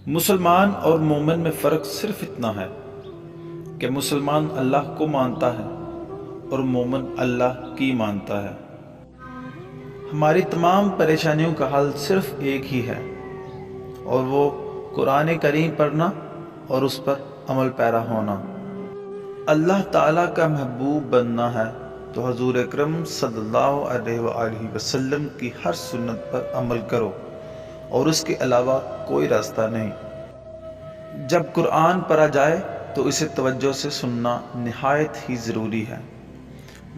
مسلمان اور مومن میں فرق صرف اتنا ہے کہ مسلمان اللہ کو مانتا ہے اور مومن اللہ کی مانتا ہے۔ ہماری تمام پریشانیوں کا حل صرف ایک ہی ہے، اور وہ قرآن کریم پڑھنا اور اس پر عمل پیرا ہونا۔ اللہ تعالیٰ کا محبوب بننا ہے تو حضور اکرم صلی اللہ علیہ وآلہ وسلم کی ہر سنت پر عمل کرو، اور اس کے علاوہ کوئی راستہ نہیں۔ جب قرآن پڑھا جائے تو اسے توجہ سے سننا نہایت ہی ضروری ہے،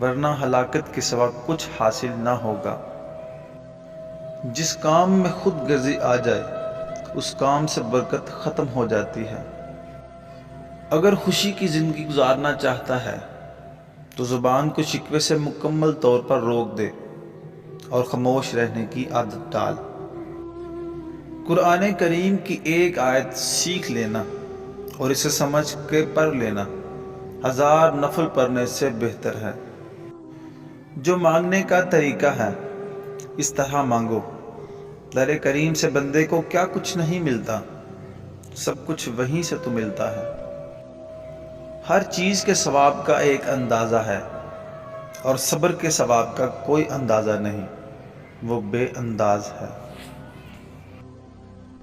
ورنہ ہلاکت کے سوا کچھ حاصل نہ ہوگا۔ جس کام میں خود غرضی آ جائے اس کام سے برکت ختم ہو جاتی ہے۔ اگر خوشی کی زندگی گزارنا چاہتا ہے تو زبان کو شکوے سے مکمل طور پر روک دے اور خاموش رہنے کی عادت ڈال۔ قرآن کریم کی ایک آیت سیکھ لینا اور اسے سمجھ کے پڑھ لینا 1000 نفل پڑھنے سے بہتر ہے۔ جو مانگنے کا طریقہ ہے اس طرح مانگو۔ در کریم سے بندے کو کیا کچھ نہیں ملتا، سب کچھ وہیں سے تو ملتا ہے۔ ہر چیز کے ثواب کا ایک اندازہ ہے، اور صبر کے ثواب کا کوئی اندازہ نہیں، وہ بے انداز ہے۔